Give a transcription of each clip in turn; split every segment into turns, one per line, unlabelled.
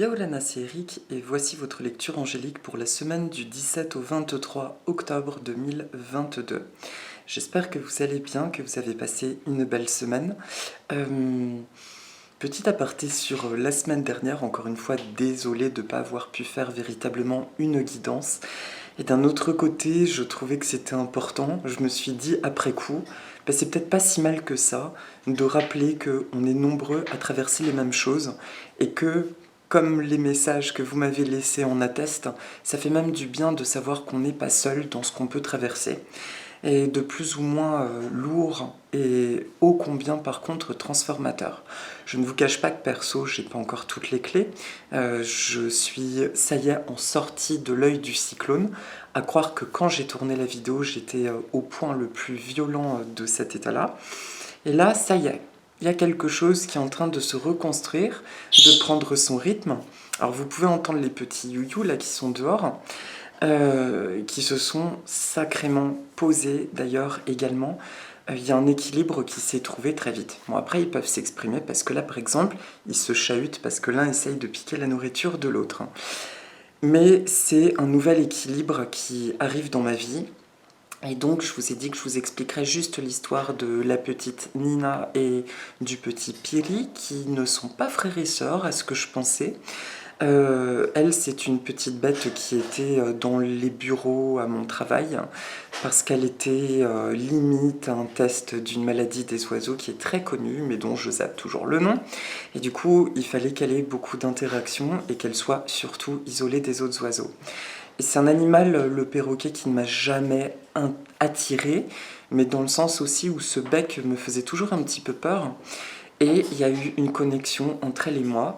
Yaolana, c'est Eric et voici votre lecture angélique pour la semaine du 17 au 23 octobre 2022. J'espère que vous allez bien, que vous avez passé une belle semaine. Petit aparté sur la semaine dernière, encore une fois, désolé de ne pas avoir pu faire véritablement une guidance. Et d'un autre côté, je trouvais que c'était important. Je me suis dit après coup, c'est peut-être pas si mal que ça de rappeler qu'on est nombreux à traverser les mêmes choses et que, comme les messages que vous m'avez laissés en attestent, ça fait même du bien de savoir qu'on n'est pas seul dans ce qu'on peut traverser. Et de plus ou moins lourd et ô combien par contre transformateur. Je ne vous cache pas que perso, j'ai pas encore toutes les clés. Je suis, ça y est, en sortie de l'œil du cyclone. À croire que quand j'ai tourné la vidéo, j'étais au point le plus violent de cet état-là. Et là, ça y est, il y a quelque chose qui est en train de se reconstruire, de prendre son rythme. Alors vous pouvez entendre les petits youyou là qui sont dehors. Qui se sont sacrément posés d'ailleurs également. Il y a un équilibre qui s'est trouvé très vite. Bon, après, ils peuvent s'exprimer parce que là, par exemple, ils se chahutent parce que l'un essaye de piquer la nourriture de l'autre. Mais c'est un nouvel équilibre qui arrive dans ma vie. Et donc, je vous ai dit que je vous expliquerais juste l'histoire de la petite Nina et du petit Piri, qui ne sont pas frères et sœurs, à ce que je pensais. Elle, c'est une petite bête qui était dans les bureaux à mon travail parce qu'elle était limite à un test d'une maladie des oiseaux qui est très connue mais dont je zappe toujours le nom. Et du coup, il fallait qu'elle ait beaucoup d'interactions et qu'elle soit surtout isolée des autres oiseaux. Et c'est un animal, le perroquet, qui ne m'a jamais attiré, mais dans le sens aussi où ce bec me faisait toujours un petit peu peur. Et il y a eu une connexion entre elle et moi.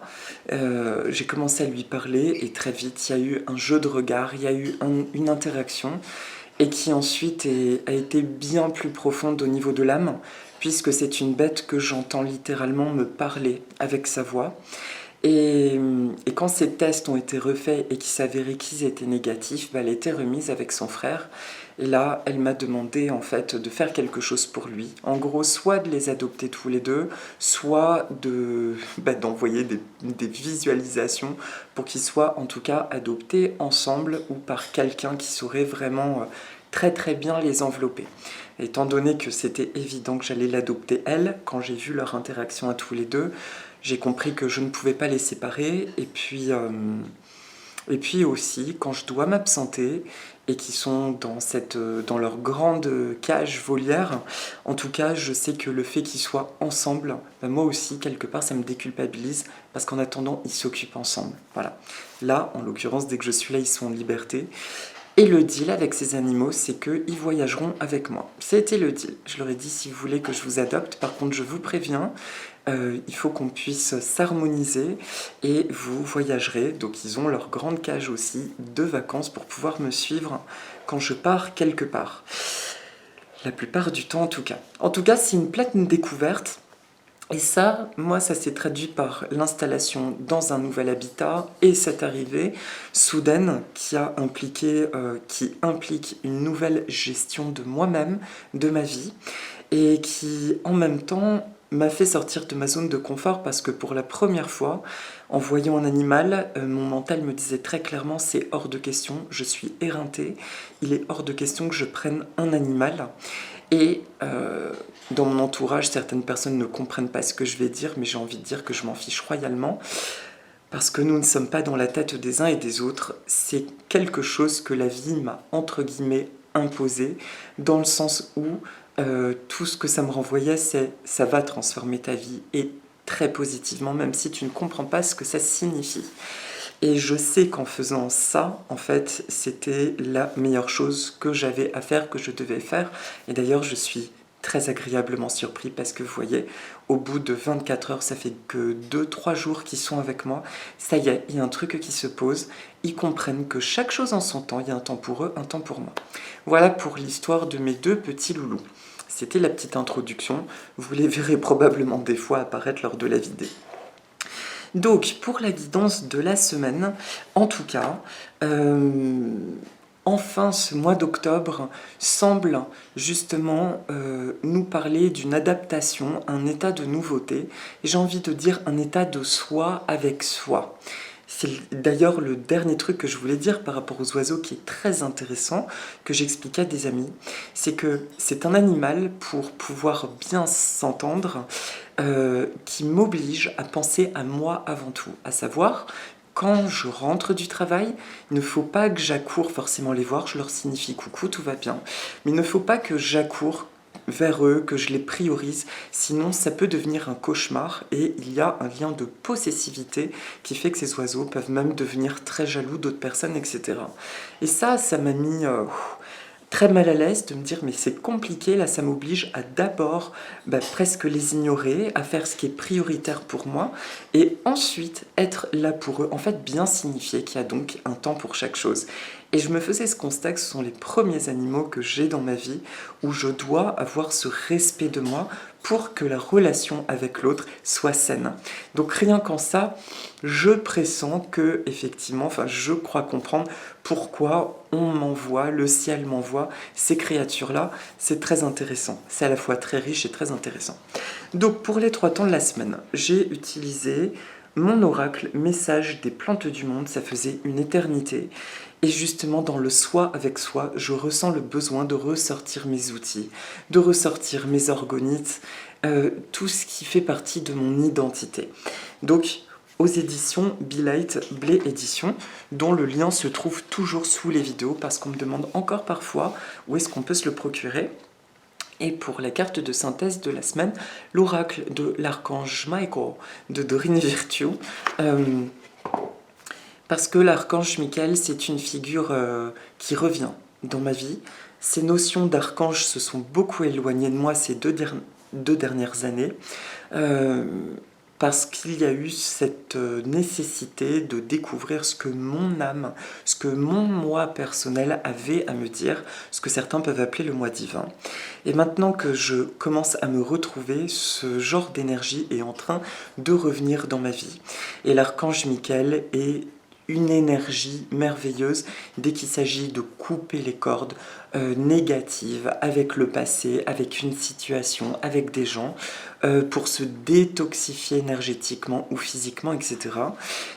J'ai commencé à lui parler et très vite, il y a eu un jeu de regard, il y a eu une interaction et qui ensuite a été bien plus profonde au niveau de l'âme, puisque c'est une bête que j'entends littéralement me parler avec sa voix. Et quand ces tests ont été refaits et qu'il s'avérait qu'ils étaient négatifs, elle était remise avec son frère. Et là, elle m'a demandé en fait de faire quelque chose pour lui. En gros, soit de les adopter tous les deux, soit d'envoyer des visualisations pour qu'ils soient en tout cas adoptés ensemble ou par quelqu'un qui saurait vraiment très très bien les envelopper. Étant donné que c'était évident que j'allais l'adopter elle, quand j'ai vu leur interaction à tous les deux, j'ai compris que je ne pouvais pas les séparer. Et puis aussi, quand je dois m'absenter et qu'ils sont dans leur grande cage volière, en tout cas, je sais que le fait qu'ils soient ensemble, moi aussi, quelque part, ça me déculpabilise parce qu'en attendant, ils s'occupent ensemble. Voilà. Là, en l'occurrence, dès que je suis là, ils sont en liberté. Et le deal avec ces animaux, c'est qu'ils voyageront avec moi. C'était le deal. Je leur ai dit, si vous voulez que je vous adopte, par contre, je vous préviens, il faut qu'on puisse s'harmoniser et vous voyagerez. Donc ils ont leur grande cage aussi de vacances pour pouvoir me suivre quand je pars quelque part. La plupart du temps en tout cas. En tout cas, c'est une pleine découverte. Et ça, moi, ça s'est traduit par l'installation dans un nouvel habitat et cette arrivée soudaine qui implique une nouvelle gestion de moi-même, de ma vie, et qui, en même temps, m'a fait sortir de ma zone de confort parce que pour la première fois, en voyant un animal, mon mental me disait très clairement c'est hors de question, je suis éreinté, il est hors de question que je prenne un animal. Et dans mon entourage, certaines personnes ne comprennent pas ce que je vais dire, mais j'ai envie de dire que je m'en fiche royalement, parce que nous ne sommes pas dans la tête des uns et des autres. C'est quelque chose que la vie m'a, entre guillemets, imposé, dans le sens où tout ce que ça me renvoyait, c'est ça va transformer ta vie, et très positivement, même si tu ne comprends pas ce que ça signifie. Et je sais qu'en faisant ça, en fait, c'était la meilleure chose que j'avais à faire, que je devais faire. Et d'ailleurs, je suis très agréablement surpris parce que vous voyez, au bout de 24 heures, ça fait que 2-3 jours qu'ils sont avec moi. Ça y est, il y a un truc qui se pose. Ils comprennent que chaque chose en son temps, il y a un temps pour eux, un temps pour moi. Voilà pour l'histoire de mes deux petits loulous. C'était la petite introduction. Vous les verrez probablement des fois apparaître lors de la vidéo. Donc, pour la guidance de la semaine, en tout cas, enfin ce mois d'octobre semble justement nous parler d'une adaptation, un état de nouveauté, et j'ai envie de dire un état de soi avec soi. C'est d'ailleurs le dernier truc que je voulais dire par rapport aux oiseaux qui est très intéressant, que j'expliquais à des amis, c'est que c'est un animal pour pouvoir bien s'entendre, qui m'oblige à penser à moi avant tout, à savoir quand je rentre du travail, il ne faut pas que j'accoure forcément les voir, je leur signifie coucou, tout va bien, mais il ne faut pas que j'accoure vers eux, que je les priorise, sinon ça peut devenir un cauchemar et il y a un lien de possessivité qui fait que ces oiseaux peuvent même devenir très jaloux d'autres personnes, etc. Et ça m'a mis très mal à l'aise de me dire mais c'est compliqué, là ça m'oblige à d'abord presque les ignorer, à faire ce qui est prioritaire pour moi et ensuite être là pour eux, en fait bien signifier qu'il y a donc un temps pour chaque chose. Et je me faisais ce constat que ce sont les premiers animaux que j'ai dans ma vie où je dois avoir ce respect de moi pour que la relation avec l'autre soit saine. Donc rien qu'en ça, je pressens que, effectivement, enfin je crois comprendre pourquoi on m'envoie, le ciel m'envoie ces créatures-là. C'est très intéressant. C'est à la fois très riche et très intéressant. Donc pour les 3 temps de la semaine, j'ai utilisé mon oracle message des plantes du monde, ça faisait une éternité. Et justement, dans le soi avec soi, je ressens le besoin de ressortir mes outils, de ressortir mes orgonites, tout ce qui fait partie de mon identité. Donc, aux éditions Be-Light Blé Édition, dont le lien se trouve toujours sous les vidéos, parce qu'on me demande encore parfois où est-ce qu'on peut se le procurer. Et pour la carte de synthèse de la semaine, l'oracle de l'archange Michael de Dorine Virtue. Parce que l'archange Michael, c'est une figure qui revient dans ma vie. Ces notions d'archange se sont beaucoup éloignées de moi ces deux dernières années. Parce qu'il y a eu cette nécessité de découvrir ce que mon âme, ce que mon moi personnel avait à me dire, ce que certains peuvent appeler le moi divin. Et maintenant que je commence à me retrouver, ce genre d'énergie est en train de revenir dans ma vie. Et l'archange Michael est une énergie merveilleuse dès qu'il s'agit de couper les cordes négatives avec le passé, avec une situation, avec des gens, pour se détoxifier énergétiquement ou physiquement, etc.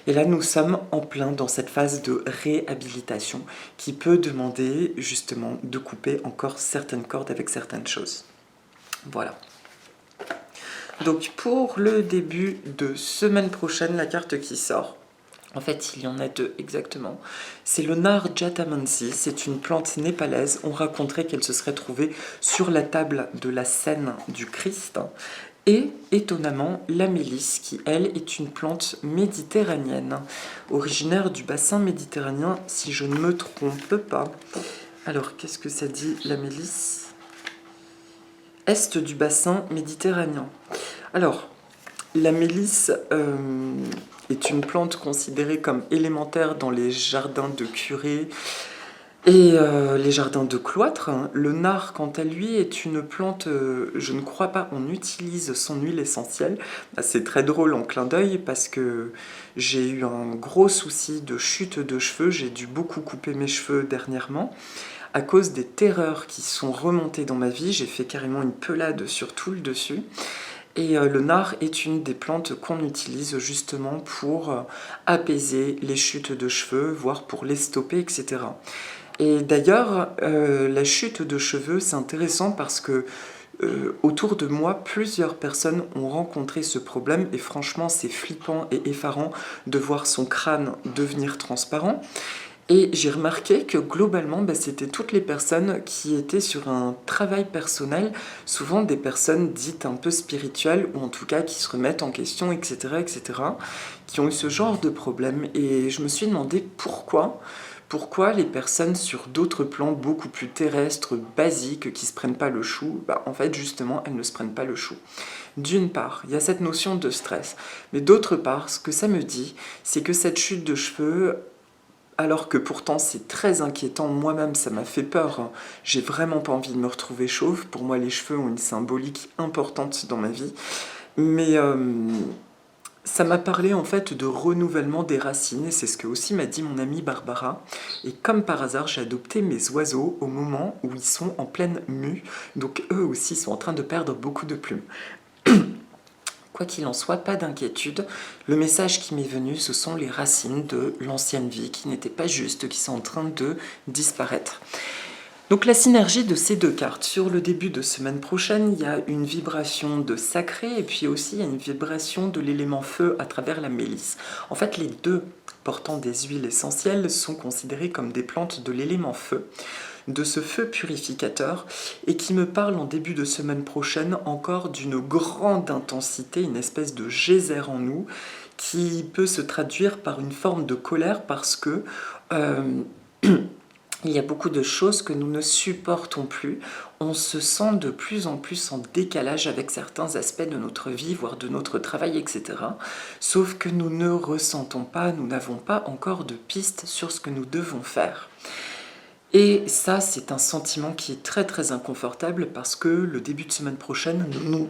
Et là, nous sommes en plein dans cette phase de réhabilitation qui peut demander justement de couper encore certaines cordes avec certaines choses. Voilà. Donc pour le début de semaine prochaine, la carte qui sort, en fait, il y en a 2 exactement. C'est le Nar Jatamansi, c'est une plante népalaise. On raconterait qu'elle se serait trouvée sur la table de la scène du Christ. Et étonnamment, la mélisse, qui elle est une plante méditerranéenne, originaire du bassin méditerranéen, si je ne me trompe pas. Alors, qu'est-ce que ça dit, la mélisse? Est du bassin méditerranéen. Alors, la mélisse est une plante considérée comme élémentaire dans les jardins de curés et les jardins de cloître. Le nard, quant à lui, est une plante, je ne crois pas, on utilise son huile essentielle. C'est très drôle en clin d'œil parce que j'ai eu un gros souci de chute de cheveux, j'ai dû beaucoup couper mes cheveux dernièrement. À cause des terreurs qui sont remontées dans ma vie, j'ai fait carrément une pelade sur tout le dessus. Et le nard est une des plantes qu'on utilise justement pour apaiser les chutes de cheveux, voire pour les stopper, etc. Et d'ailleurs, la chute de cheveux, c'est intéressant parce que autour de moi, plusieurs personnes ont rencontré ce problème et franchement, c'est flippant et effarant de voir son crâne devenir transparent. Et j'ai remarqué que globalement, c'était toutes les personnes qui étaient sur un travail personnel, souvent des personnes dites un peu spirituelles, ou en tout cas qui se remettent en question, etc., etc., qui ont eu ce genre de problème. Et je me suis demandé pourquoi les personnes sur d'autres plans beaucoup plus terrestres, basiques, qui ne se prennent pas le chou, en fait, justement, elles ne se prennent pas le chou. D'une part, il y a cette notion de stress. Mais d'autre part, ce que ça me dit, c'est que cette chute de cheveux, alors que pourtant c'est très inquiétant, moi-même ça m'a fait peur, j'ai vraiment pas envie de me retrouver chauve, pour moi les cheveux ont une symbolique importante dans ma vie, mais ça m'a parlé en fait de renouvellement des racines, et c'est ce que aussi m'a dit mon amie Barbara, et comme par hasard j'ai adopté mes oiseaux au moment où ils sont en pleine mue, donc eux aussi sont en train de perdre beaucoup de plumes. Quoi qu'il en soit, pas d'inquiétude. Le message qui m'est venu, ce sont les racines de l'ancienne vie qui n'étaient pas justes, qui sont en train de disparaître. Donc la synergie de ces deux cartes, sur le début de semaine prochaine, il y a une vibration de sacré et puis aussi il y a une vibration de l'élément feu à travers la mélisse. En fait, les deux portant des huiles essentielles sont considérées comme des plantes de l'élément feu, de ce feu purificateur, et qui me parle en début de semaine prochaine encore d'une grande intensité, une espèce de geyser en nous, qui peut se traduire par une forme de colère parce que il y a beaucoup de choses que nous ne supportons plus. On se sent de plus en plus en décalage avec certains aspects de notre vie, voire de notre travail, etc. Sauf que nous ne ressentons pas, nous n'avons pas encore de pistes sur ce que nous devons faire. Et ça, c'est un sentiment qui est très très inconfortable parce que le début de semaine prochaine,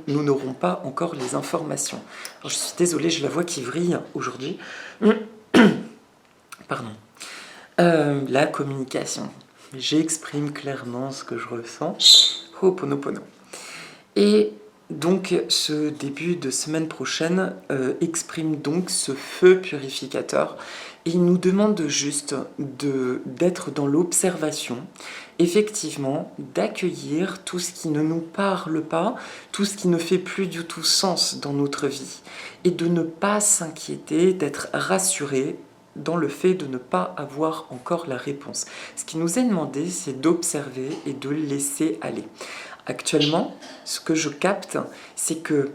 nous n'aurons pas encore les informations. Alors, je suis désolée, j'ai la voix qui vrille aujourd'hui. Pardon. La communication. J'exprime clairement ce que je ressens. Ho'oponopono. Et donc, ce début de semaine prochaine exprime donc ce feu purificateur. Et il nous demande juste d'être dans l'observation, effectivement, d'accueillir tout ce qui ne nous parle pas, tout ce qui ne fait plus du tout sens dans notre vie. Et de ne pas s'inquiéter, d'être rassuré dans le fait de ne pas avoir encore la réponse. Ce qui nous est demandé, c'est d'observer et de laisser aller. Actuellement, ce que je capte, c'est que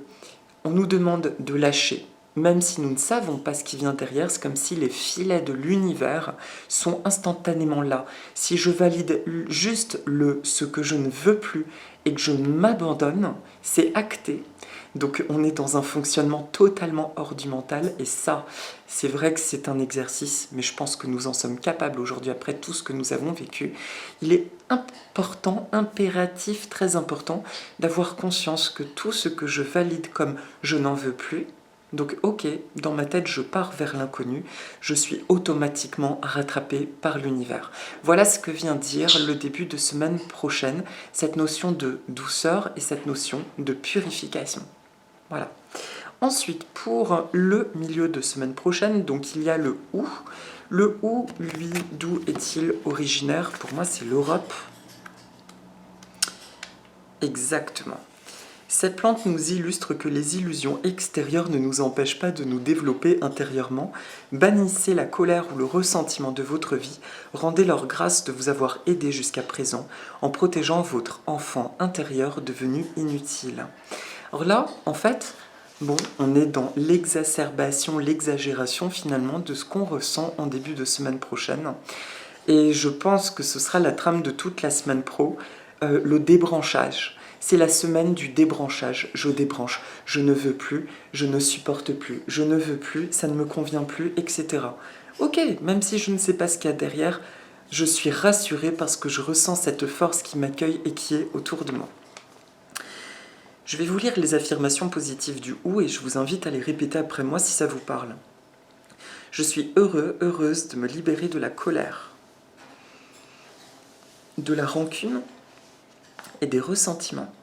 on nous demande de lâcher. Même si nous ne savons pas ce qui vient derrière, c'est comme si les filets de l'univers sont instantanément là. Si je valide juste ce que je ne veux plus et que je m'abandonne, c'est acté. Donc on est dans un fonctionnement totalement hors du mental et ça, c'est vrai que c'est un exercice, mais je pense que nous en sommes capables aujourd'hui après tout ce que nous avons vécu. Il est important, impératif, très important d'avoir conscience que tout ce que je valide comme je n'en veux plus, donc ok, dans ma tête je pars vers l'inconnu, je suis automatiquement rattrapé par l'univers. Voilà ce que vient dire le début de semaine prochaine, cette notion de douceur et cette notion de purification. Voilà. Ensuite, pour le milieu de semaine prochaine, donc il y a le OU. Le OU, lui, d'où est-il originaire? Pour moi, c'est l'Europe. Exactement. Cette plante nous illustre que les illusions extérieures ne nous empêchent pas de nous développer intérieurement. Bannissez la colère ou le ressentiment de votre vie. Rendez leur grâce de vous avoir aidé jusqu'à présent en protégeant votre enfant intérieur devenu inutile. Alors là, en fait, on est dans l'exacerbation, l'exagération finalement de ce qu'on ressent en début de semaine prochaine. Et je pense que ce sera la trame de toute la semaine pro, le débranchage. C'est la semaine du débranchage. Je débranche. Je ne veux plus, je ne supporte plus, je ne veux plus, ça ne me convient plus, etc. Ok, même si je ne sais pas ce qu'il y a derrière, je suis rassurée parce que je ressens cette force qui m'accueille et qui est autour de moi. Je vais vous lire les affirmations positives du OU et je vous invite à les répéter après moi si ça vous parle. Je suis heureux, heureuse de me libérer de la colère, de la rancune et des ressentiments.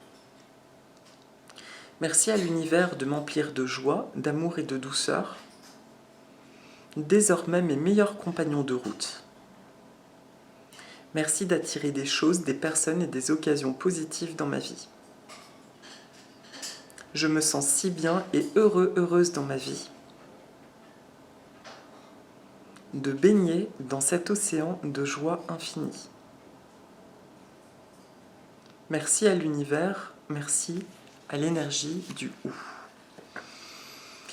Merci à l'univers de m'emplir de joie, d'amour et de douceur. Désormais mes meilleurs compagnons de route. Merci d'attirer des choses, des personnes et des occasions positives dans ma vie. Je me sens si bien et heureux, heureuse dans ma vie. De baigner dans cet océan de joie infinie. Merci à l'univers, merci à l'énergie du OU.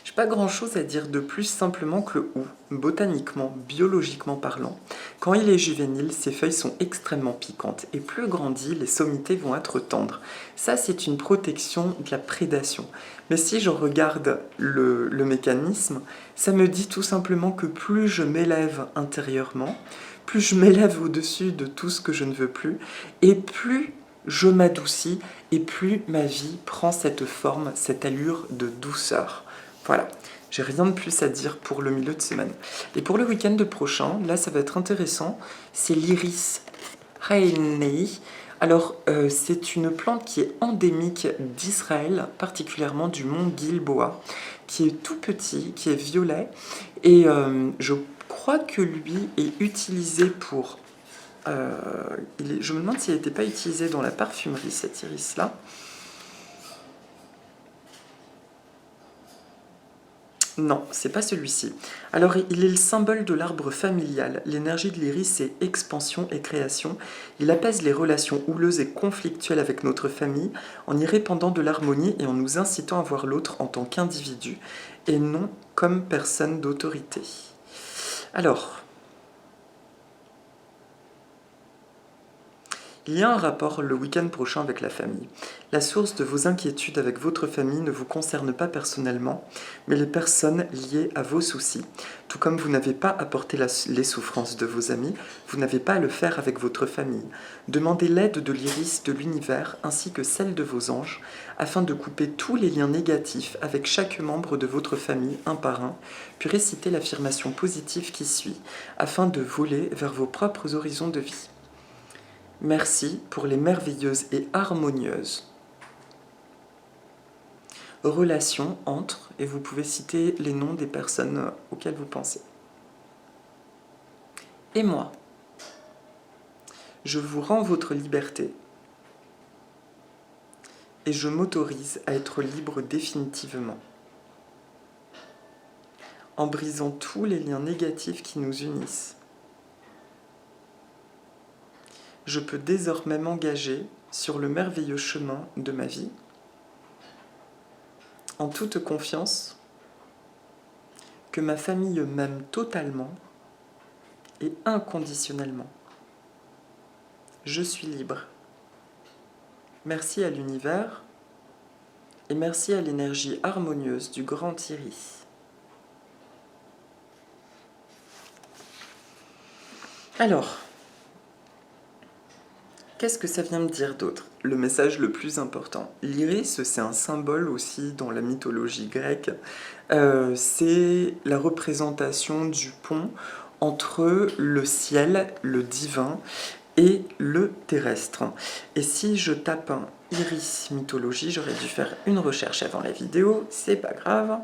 Je n'ai pas grand-chose à dire de plus simplement que le OU, botaniquement, biologiquement parlant. Quand il est juvénile, ses feuilles sont extrêmement piquantes et plus grandi, les sommités vont être tendres. Ça, c'est une protection de la prédation. Mais si je regarde le mécanisme, ça me dit tout simplement que plus je m'élève intérieurement, plus je m'élève au-dessus de tout ce que je ne veux plus, et plus je m'adoucis, et plus ma vie prend cette forme, cette allure de douceur. Voilà. J'ai rien de plus à dire pour le milieu de semaine. Et pour le week-end prochain, là ça va être intéressant, c'est l'Iris Rainei. Alors, c'est une plante qui est endémique d'Israël, particulièrement du mont Gilboa, qui est tout petit, qui est violet, et je crois que lui est utilisé pour... je me demande s'il n'était pas utilisé dans la parfumerie, cet iris-là. Non, c'est pas celui-ci. Alors, il est le symbole de l'arbre familial. L'énergie de l'iris, c'est expansion et création. Il apaise les relations houleuses et conflictuelles avec notre famille en y répandant de l'harmonie et en nous incitant à voir l'autre en tant qu'individu et non comme personne d'autorité. Alors, il y a un rapport le week-end prochain avec la famille. La source de vos inquiétudes avec votre famille ne vous concerne pas personnellement, mais les personnes liées à vos soucis. Tout comme vous n'avez pas apporté les souffrances de vos amis, vous n'avez pas à le faire avec votre famille. Demandez l'aide de l'iris de l'univers ainsi que celle de vos anges, afin de couper tous les liens négatifs avec chaque membre de votre famille un par un, puis récitez l'affirmation positive qui suit, afin de voler vers vos propres horizons de vie. Merci pour les merveilleuses et harmonieuses relations entre, et vous pouvez citer les noms des personnes auxquelles vous pensez. Et moi, je vous rends votre liberté et je m'autorise à être libre définitivement, en brisant tous les liens négatifs qui nous unissent. Je peux désormais m'engager sur le merveilleux chemin de ma vie, en toute confiance que ma famille m'aime totalement et inconditionnellement. Je suis libre. Merci à l'univers et merci à l'énergie harmonieuse du grand iris. Alors, qu'est-ce que ça vient me dire d'autre? Le message le plus important. L'iris, c'est un symbole aussi dans la mythologie grecque. C'est la représentation du pont entre le ciel, le divin, et le terrestre. Et si je tape un iris mythologie, j'aurais dû faire une recherche avant la vidéo, c'est pas grave.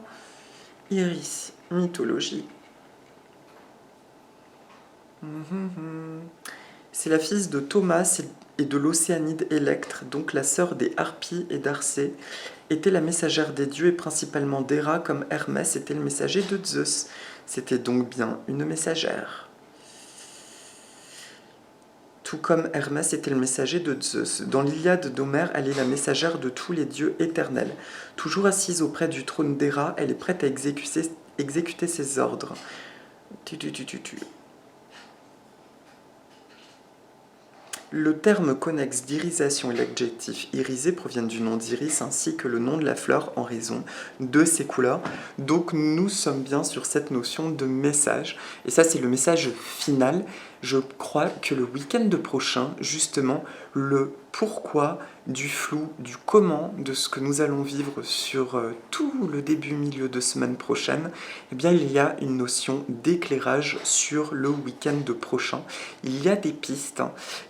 Iris mythologie. C'est la fille de Thomas et de l'Océanide Électre, donc la sœur des Harpies et d'Arcée, était la messagère des dieux et principalement d'Héra, comme Hermès était le messager de Zeus. C'était donc bien une messagère. Tout comme Hermès était le messager de Zeus. Dans l'Iliade d'Homère, elle est la messagère de tous les dieux éternels. Toujours assise auprès du trône d'Héra, elle est prête à exécuter ses ordres. Le terme connexe d'irisation et l'adjectif irisé proviennent du nom d'iris ainsi que le nom de la fleur en raison de ses couleurs. Donc nous sommes bien sur cette notion de message. Et ça, c'est le message final. Je crois que le week-end prochain, justement, le pourquoi du flou, du comment, de ce que nous allons vivre sur tout le début, milieu de semaine prochaine, eh bien, il y a une notion d'éclairage sur le week-end prochain. Il y a des pistes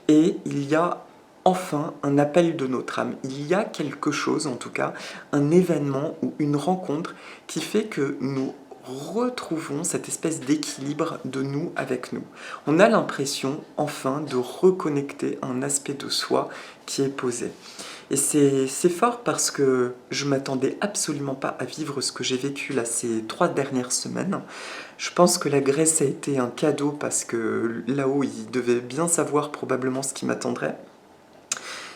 et il y a enfin un appel de notre âme. Il y a quelque chose, en tout cas, un événement ou une rencontre qui fait que nous retrouvons cette espèce d'équilibre de nous avec nous. On a l'impression, enfin, de reconnecter un aspect de soi qui est posé. Et c'est fort parce que je m'attendais absolument pas à vivre ce que j'ai vécu là ces 3 dernières semaines. Je pense que la Grèce a été un cadeau parce que là-haut, ils devaient bien savoir probablement ce qui m'attendrait.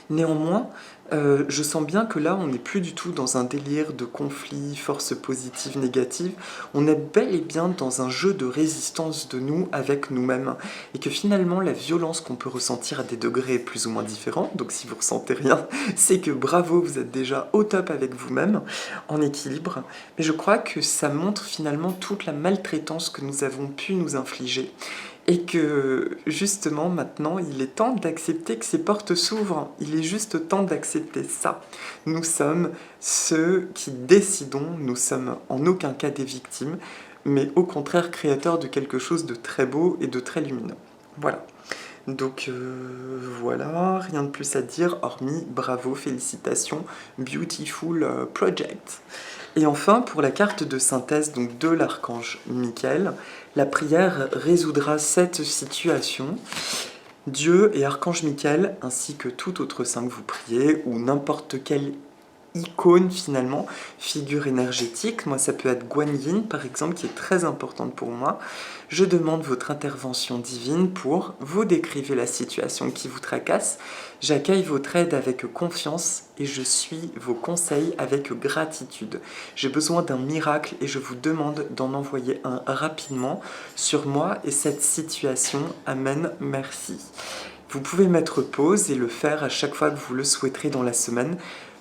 Néanmoins, je sens bien que là, on n'est plus du tout dans un délire de conflit, force positive, négative. On est bel et bien dans un jeu de résistance de nous avec nous-mêmes. Et que finalement, la violence qu'on peut ressentir à des degrés plus ou moins différents, donc si vous ressentez rien, c'est que bravo, vous êtes déjà au top avec vous-même, en équilibre. Mais je crois que ça montre finalement toute la maltraitance que nous avons pu nous infliger. Et que justement maintenant il est temps d'accepter que ces portes s'ouvrent, il est juste temps d'accepter ça. Nous sommes ceux qui décidons, nous sommes en aucun cas des victimes, mais au contraire créateurs de quelque chose de très beau et de très lumineux. Voilà. Donc voilà, rien de plus à dire, hormis bravo, félicitations, beautiful project. Et enfin, pour la carte de synthèse donc de l'archange Michael, la prière résoudra cette situation. Dieu et archange Michael, ainsi que tout autre saint que vous priez, ou n'importe quel icône finalement, figure énergétique, moi ça peut être Guan Yin par exemple qui est très importante pour moi, je demande votre intervention divine pour vous décrivez la situation qui vous tracasse, j'accueille votre aide avec confiance et je suis vos conseils avec gratitude. J'ai besoin d'un miracle et je vous demande d'en envoyer un rapidement sur moi et cette situation, amen, merci. Vous pouvez mettre pause et le faire à chaque fois que vous le souhaiterez dans la semaine.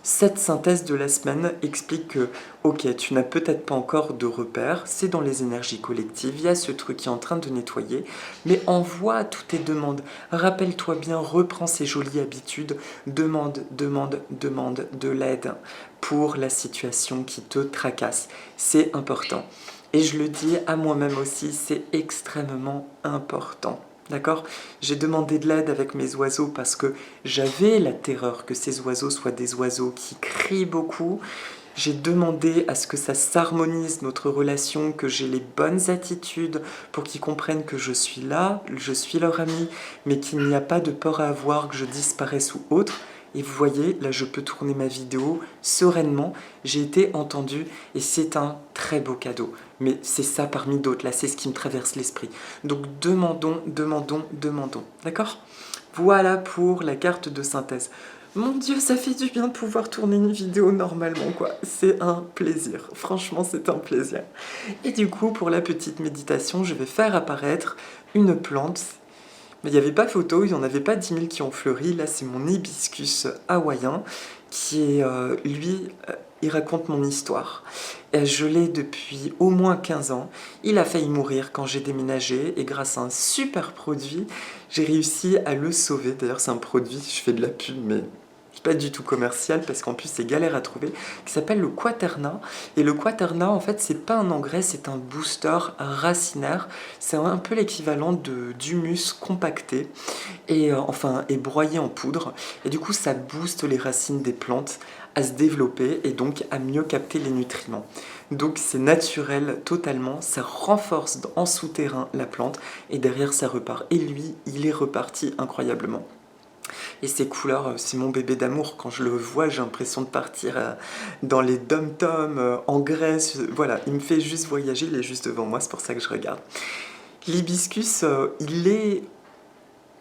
Cette synthèse de la semaine explique que, ok, tu n'as peut-être pas encore de repères, c'est dans les énergies collectives, il y a ce truc qui est en train de nettoyer, mais envoie toutes tes demandes. Rappelle-toi bien, reprends ces jolies habitudes, demande de l'aide pour la situation qui te tracasse. C'est important. Et je le dis à moi-même aussi, c'est extrêmement important. D'accord? J'ai demandé de l'aide avec mes oiseaux parce que j'avais la terreur que ces oiseaux soient des oiseaux qui crient beaucoup. J'ai demandé à ce que ça s'harmonise notre relation, que j'ai les bonnes attitudes pour qu'ils comprennent que je suis là, je suis leur ami, mais qu'il n'y a pas de peur à avoir, que je disparaisse ou autre. Et vous voyez, là je peux tourner ma vidéo sereinement, j'ai été entendu et c'est un très beau cadeau. Mais c'est ça parmi d'autres, là c'est ce qui me traverse l'esprit. Donc demandons, d'accord? Voilà pour la carte de synthèse. Mon Dieu, ça fait du bien de pouvoir tourner une vidéo normalement, quoi. C'est un plaisir. Franchement, c'est un plaisir. Et du coup, pour la petite méditation, je vais faire apparaître une plante. Mais il n'y avait pas photo, il n'y en avait pas 10 000 qui ont fleuri. Là, c'est mon hibiscus hawaïen qui est, il raconte mon histoire. Et je l'ai depuis au moins 15 ans. Il a failli mourir quand j'ai déménagé et grâce à un super produit, j'ai réussi à le sauver. D'ailleurs, c'est un produit, je fais de la pub, mais pas du tout commercial parce qu'en plus c'est galère à trouver, qui s'appelle le Quaterna. Et le Quaterna, en fait, c'est pas un engrais, c'est un booster racinaire. C'est un peu l'équivalent d'humus compacté et et broyé en poudre. Et du coup, ça booste les racines des plantes à se développer et donc à mieux capter les nutriments. Donc c'est naturel totalement, ça renforce en souterrain la plante et derrière ça repart. Et lui, il est reparti incroyablement. Et ces couleurs, c'est mon bébé d'amour. Quand je le vois, j'ai l'impression de partir dans les dom-toms, en Grèce. Voilà, il me fait juste voyager, il est juste devant moi, c'est pour ça que je regarde. L'hibiscus,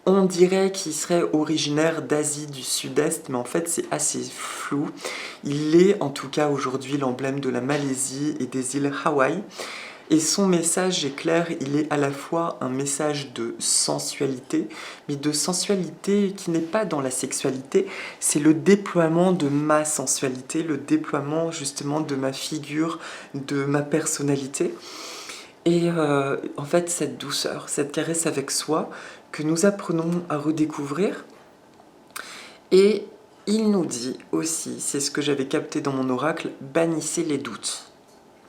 on dirait qu'il serait originaire d'Asie du Sud-Est, mais en fait c'est assez flou. Il est en tout cas aujourd'hui l'emblème de la Malaisie et des îles Hawaï. Et son message est clair, il est à la fois un message de sensualité, mais de sensualité qui n'est pas dans la sexualité, c'est le déploiement de ma sensualité, le déploiement justement de ma figure, de ma personnalité. Et en fait, cette douceur, cette caresse avec soi, que nous apprenons à redécouvrir. Et il nous dit aussi, c'est ce que j'avais capté dans mon oracle, bannissez les doutes.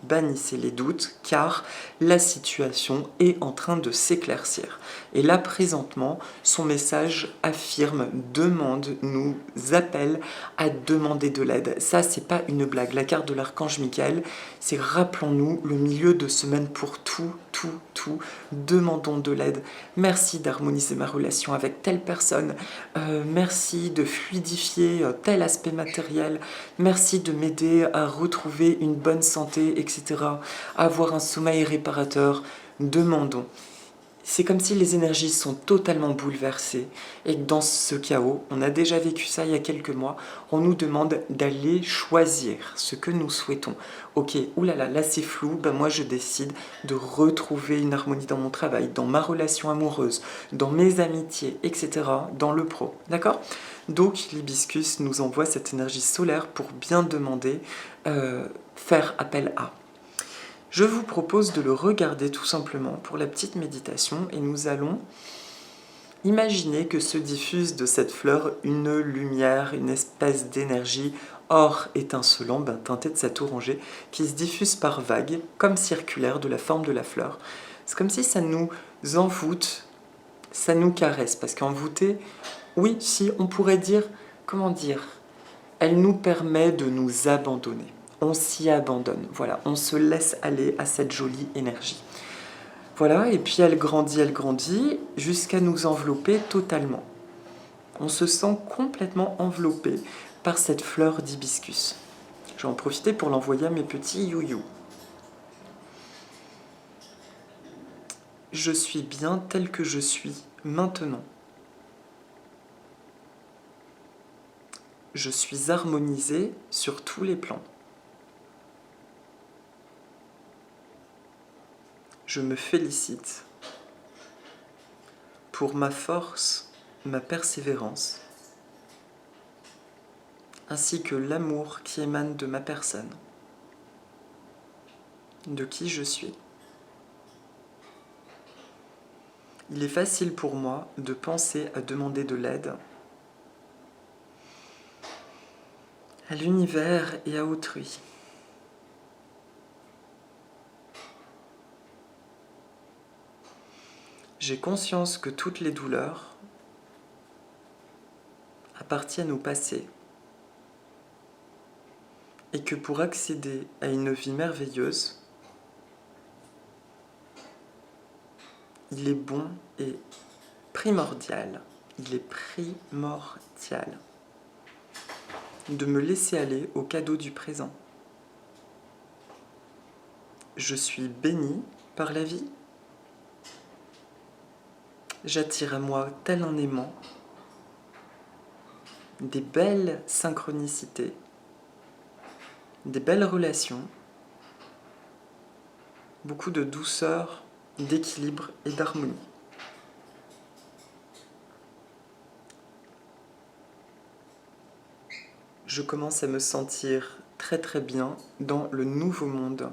Bannissez les doutes car la situation est en train de s'éclaircir. Et là, présentement, son message affirme, demande, nous appelle à demander de l'aide. Ça, c'est pas une blague. La carte de l'archange Michael, c'est rappelons-nous le milieu de semaine pour tout. Demandons de l'aide. Merci d'harmoniser ma relation avec telle personne. Merci de fluidifier tel aspect matériel. Merci de m'aider à retrouver une bonne santé, etc. À avoir un sommeil réparateur. Demandons. C'est comme si les énergies sont totalement bouleversées et que dans ce chaos, on a déjà vécu ça il y a quelques mois, on nous demande d'aller choisir ce que nous souhaitons. Ok, oulala, là c'est flou, ben moi je décide de retrouver une harmonie dans mon travail, dans ma relation amoureuse, dans mes amitiés, etc., dans le pro, d'accord? Donc l'hibiscus nous envoie cette énergie solaire pour bien demander, faire appel à. Je vous propose de le regarder tout simplement pour la petite méditation et nous allons imaginer que se diffuse de cette fleur une lumière, une espèce d'énergie or étincelant, teintée de cet orangé, qui se diffuse par vagues, comme circulaire de la forme de la fleur. C'est comme si ça nous envoûte, ça nous caresse. Parce qu'envoûter, oui, si, on pourrait dire, comment dire, elle nous permet de nous abandonner. On s'y abandonne, voilà, on se laisse aller à cette jolie énergie. Voilà, et puis elle grandit, jusqu'à nous envelopper totalement. On se sent complètement enveloppé par cette fleur d'hibiscus. Je vais en profiter pour l'envoyer à mes petits youyou. Je suis bien tel que je suis maintenant. Je suis harmonisé sur tous les plans. Je me félicite pour ma force, ma persévérance, ainsi que l'amour qui émane de ma personne, de qui je suis. Il est facile pour moi de penser à demander de l'aide à l'univers et à autrui. J'ai conscience que toutes les douleurs appartiennent au passé et que pour accéder à une vie merveilleuse, il est bon et primordial, de me laisser aller au cadeau du présent. Je suis béni par la vie. J'attire à moi tel un aimant des belles synchronicités, des belles relations, beaucoup de douceur, d'équilibre et d'harmonie. Je commence à me sentir très très bien dans le nouveau monde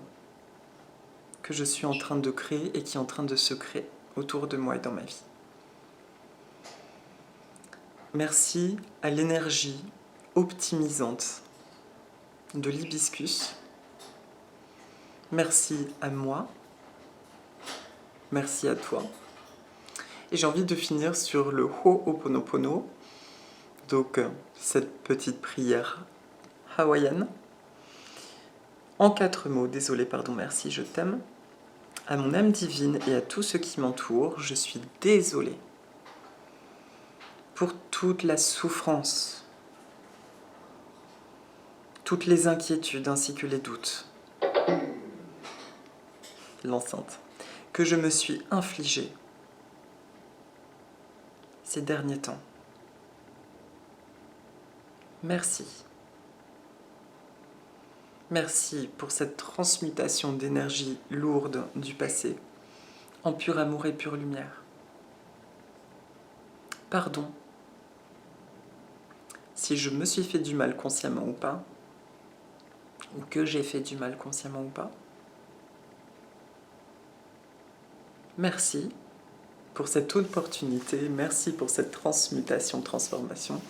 que je suis en train de créer et qui est en train de se créer autour de moi et dans ma vie. Merci à l'énergie optimisante de l'hibiscus. Merci à moi. Merci à toi. Et j'ai envie de finir sur le Ho'oponopono, donc cette petite prière hawaïenne. En 4 mots, désolé, pardon, merci, je t'aime. À mon âme divine et à tous ceux qui m'entourent, je suis désolée pour toute la souffrance, toutes les inquiétudes ainsi que les doutes, l'enceinte, que je me suis infligée ces derniers temps. Merci. Merci pour cette transmutation d'énergie lourde du passé en pur amour et pure lumière. Pardon si je me suis fait du mal consciemment ou pas, ou que j'ai fait du mal consciemment ou pas. Merci pour cette opportunité, merci pour cette transmutation, transformation.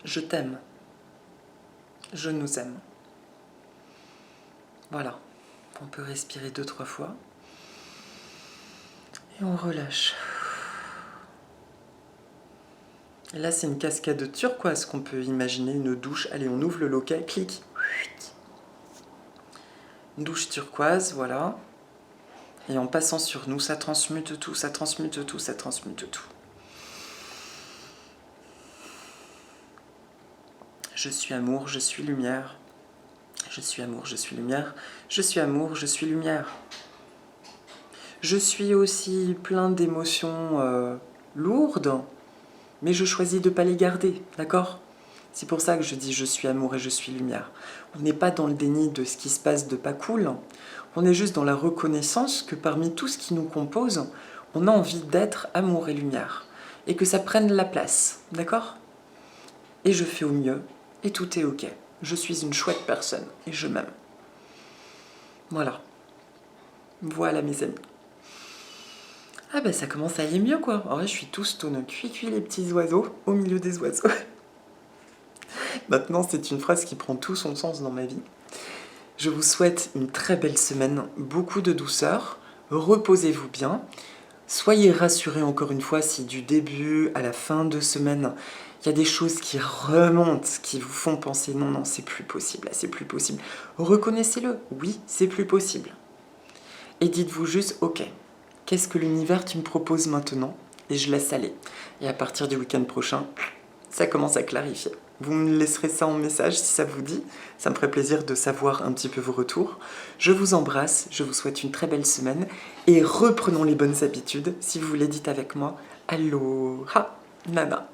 Je t'aime. Je nous aime. Voilà. On peut respirer 2-3 fois. Et on relâche. Et là, c'est une cascade turquoise qu'on peut imaginer, une douche. Allez, on ouvre le loquet, clic. Une douche turquoise, voilà. Et en passant sur nous, ça transmute tout, ça transmute tout, ça transmute tout. Je suis amour, je suis lumière. Je suis amour, je suis lumière. Je suis amour, je suis lumière. Je suis aussi plein d'émotions lourdes, mais je choisis de ne pas les garder, d'accord ? C'est pour ça que je dis je suis amour et je suis lumière. On n'est pas dans le déni de ce qui se passe de pas cool, on est juste dans la reconnaissance que parmi tout ce qui nous compose, on a envie d'être amour et lumière, et que ça prenne la place, d'accord ? Et je fais au mieux, et tout est ok. Je suis une chouette personne, et je m'aime. Voilà. Voilà mes amis. Ah ben ça commence à aller mieux quoi. En vrai je suis tout stone, cuit les petits oiseaux au milieu des oiseaux. Maintenant c'est une phrase qui prend tout son sens dans ma vie. Je vous souhaite une très belle semaine, beaucoup de douceur, reposez-vous bien. Soyez rassurés encore une fois si du début à la fin de semaine, il y a des choses qui remontent, qui vous font penser non, non, c'est plus possible, là, c'est plus possible. Reconnaissez-le, oui, c'est plus possible. Et dites-vous juste, ok, qu'est-ce que l'univers tu me proposes maintenant? Et je laisse aller. Et à partir du week-end prochain, ça commence à clarifier. Vous me laisserez ça en message si ça vous dit. Ça me ferait plaisir de savoir un petit peu vos retours. Je vous embrasse, je vous souhaite une très belle semaine et reprenons les bonnes habitudes. Si vous voulez, dites avec moi Aloha Nana.